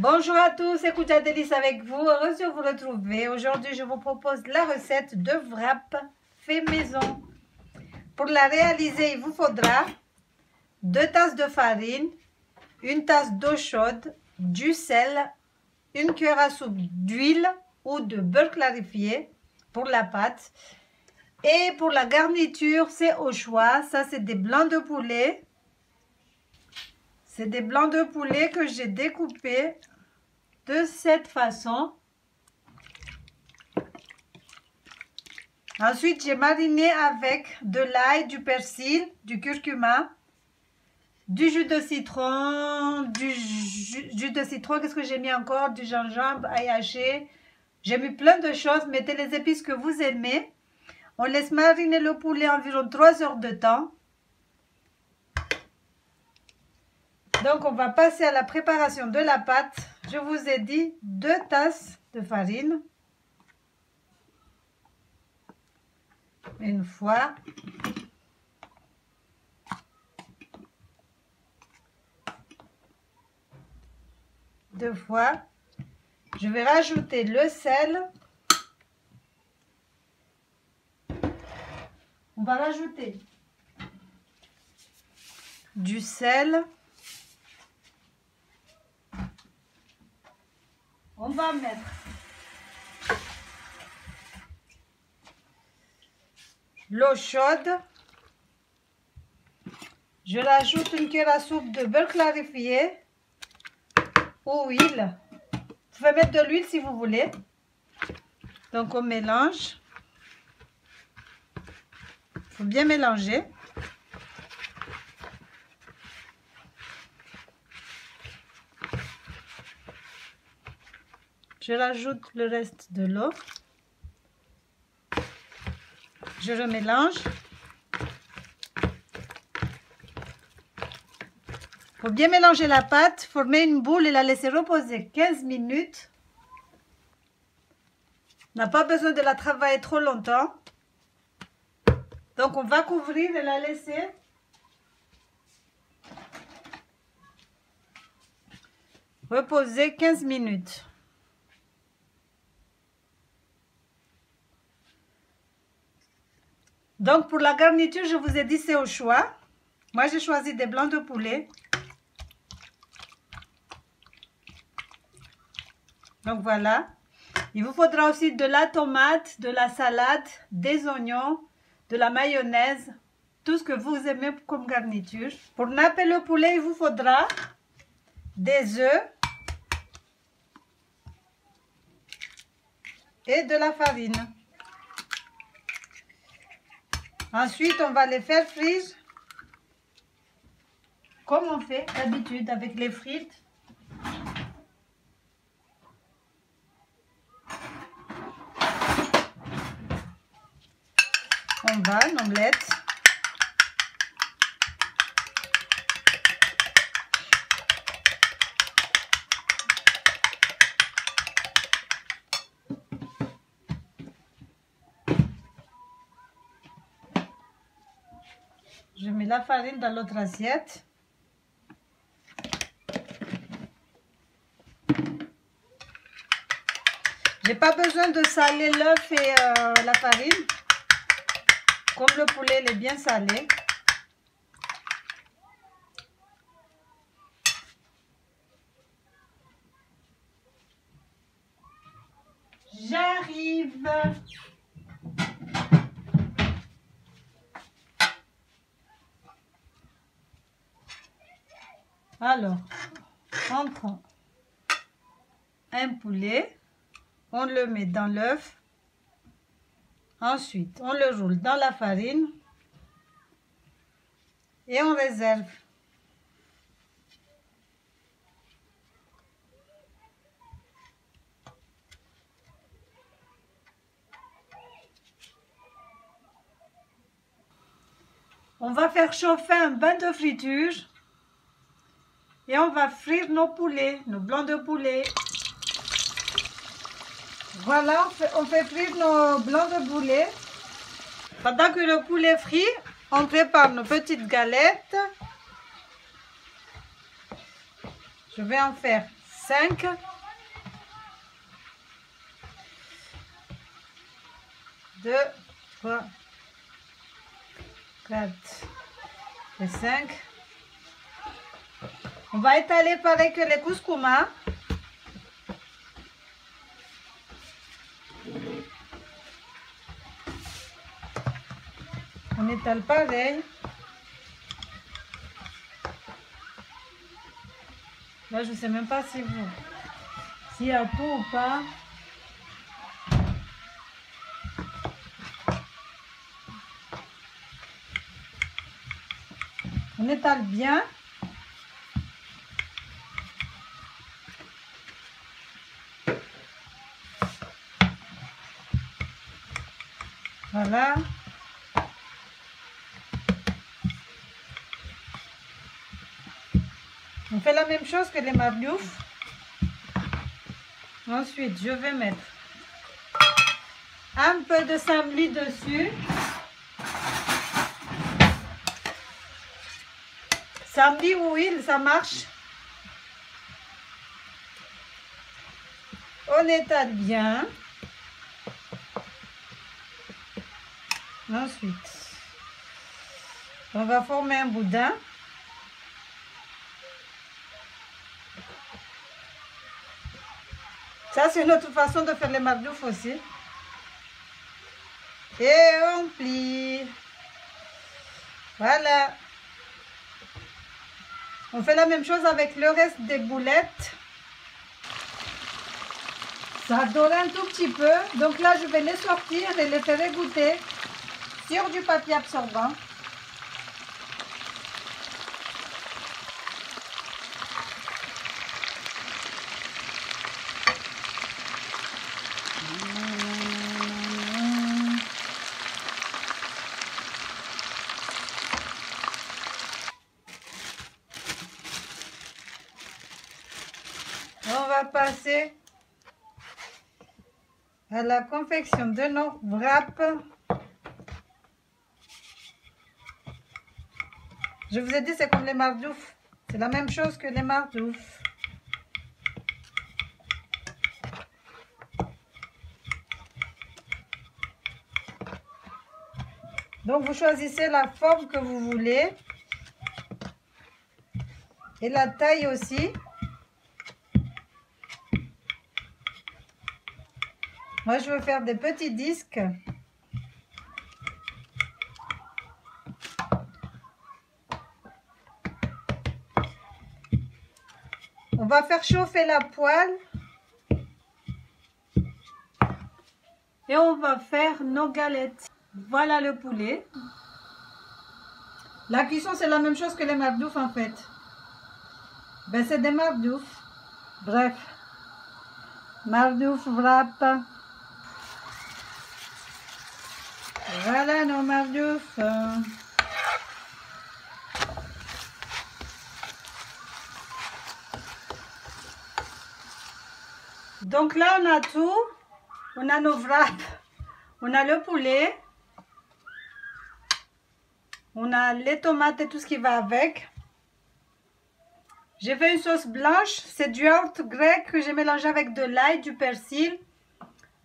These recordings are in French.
Bonjour à tous, c'est Koudia Délice avec vous, heureuse de vous retrouver. Aujourd'hui, je vous propose la recette de wrap fait maison. Pour la réaliser, il vous faudra 2 tasses de farine, 1 tasse d'eau chaude, du sel, 1 cuillère à soupe d'huile ou de beurre clarifié pour la pâte. Et pour la garniture, c'est au choix. Ça, c'est des blancs de poulet. C'est des blancs de poulet que j'ai découpés de cette façon. Ensuite, j'ai mariné avec de l'ail, du persil, du curcuma, du jus de citron, qu'est-ce que j'ai mis encore? Du gingembre, ail haché. J'ai mis plein de choses. Mettez les épices que vous aimez. On laisse mariner le poulet environ 3 heures de temps. Donc, on va passer à la préparation de la pâte. Je vous ai dit 2 tasses de farine. Une fois. Deux fois. Je vais rajouter le sel. On va rajouter du sel. On va mettre l'eau chaude. Je rajoute 1 cuillère à soupe de beurre clarifié ou huile. Vous pouvez mettre de l'huile si vous voulez. Donc on mélange. Il faut bien mélanger. Je rajoute le reste de l'eau. Je remélange. Il faut bien mélanger la pâte, former une boule et la laisser reposer 15 minutes. On n'a pas besoin de la travailler trop longtemps. Donc on va couvrir et la laisser reposer 15 minutes. Donc pour la garniture, je vous ai dit c'est au choix. Moi j'ai choisi des blancs de poulet. Donc voilà. Il vous faudra aussi de la tomate, de la salade, des oignons, de la mayonnaise, tout ce que vous aimez comme garniture. Pour napper le poulet, il vous faudra des œufs et de la farine. Ensuite, on va les faire frire comme on fait d'habitude avec les frites. On va, une omelette. Je mets la farine dans l'autre assiette. J'ai pas besoin de saler l'œuf et la farine. Comme le poulet il est bien salé. J'arrive. Alors, on prend un poulet, on le met dans l'œuf. Ensuite, on le roule dans la farine et on réserve. On va faire chauffer un bain de friture et on va frire nos poulets, nos blancs de poulet. Voilà, on fait frire nos blancs de poulet. Pendant que le poulet frit, on prépare nos petites galettes. Je vais en faire 5. 2, 3, 4 et 5. On va étaler pareil que les couscoumas. On étale pareil. Là, je ne sais même pas s'il y a tout ou pas. On étale bien. Voilà. On fait la même chose que les mardiouf. Ensuite, je vais mettre un peu de samli dessus. Samli ou huile, ça marche. On étale bien. Ensuite, on va former un boudin. Ça, c'est une autre façon de faire les mardiouf aussi. Et on plie. Voilà. On fait la même chose avec le reste des boulettes. Ça dore un tout petit peu. Donc là, je vais les sortir et les faire égoutter sur du papier absorbant. On va passer à la confection de nos wraps. Je vous ai dit, c'est comme les mardiouf. C'est la même chose que les mardiouf. Donc, vous choisissez la forme que vous voulez. Et la taille aussi. Moi, je veux faire des petits disques. On va faire chauffer la poêle. Et on va faire nos galettes. Voilà le poulet. La cuisson, c'est la même chose que les mardiouf en fait. Ben, c'est des mardiouf. Bref. Mardiouf wrap. Voilà nos mardiouf. Donc là, on a tout. On a nos wraps. On a le poulet. On a les tomates et tout ce qui va avec. J'ai fait une sauce blanche. C'est du yaourt grec que j'ai mélangé avec de l'ail, du persil,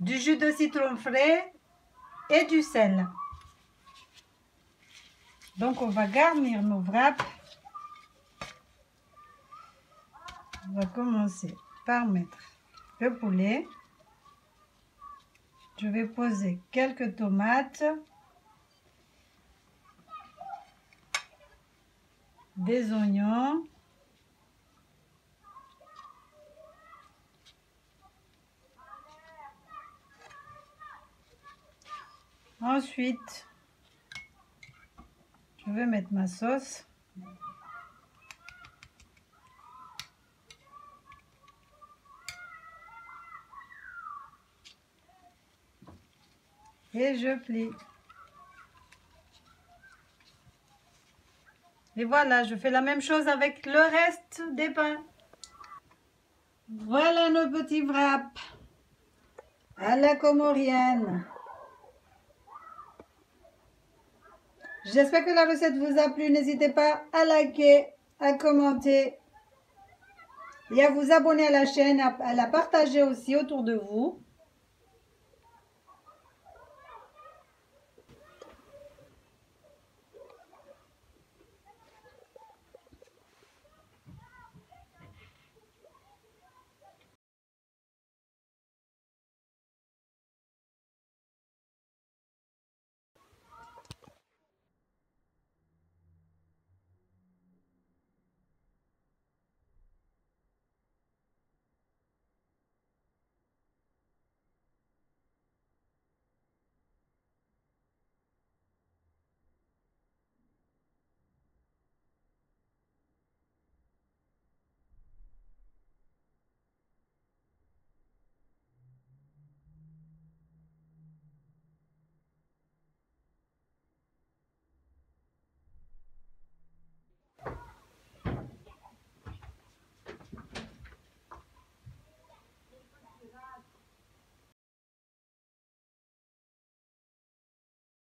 du jus de citron frais et du sel. Donc, on va garnir nos wraps. On va commencer par mettre le poulet. Je vais poser quelques tomates. Des oignons. Ensuite, je vais mettre ma sauce. Et je plie. Et voilà, je fais la même chose avec le reste des pains. Voilà nos petits wraps à la comorienne. J'espère que la recette vous a plu. N'hésitez pas à liker, à commenter et à vous abonner à la chaîne, à la partager aussi autour de vous.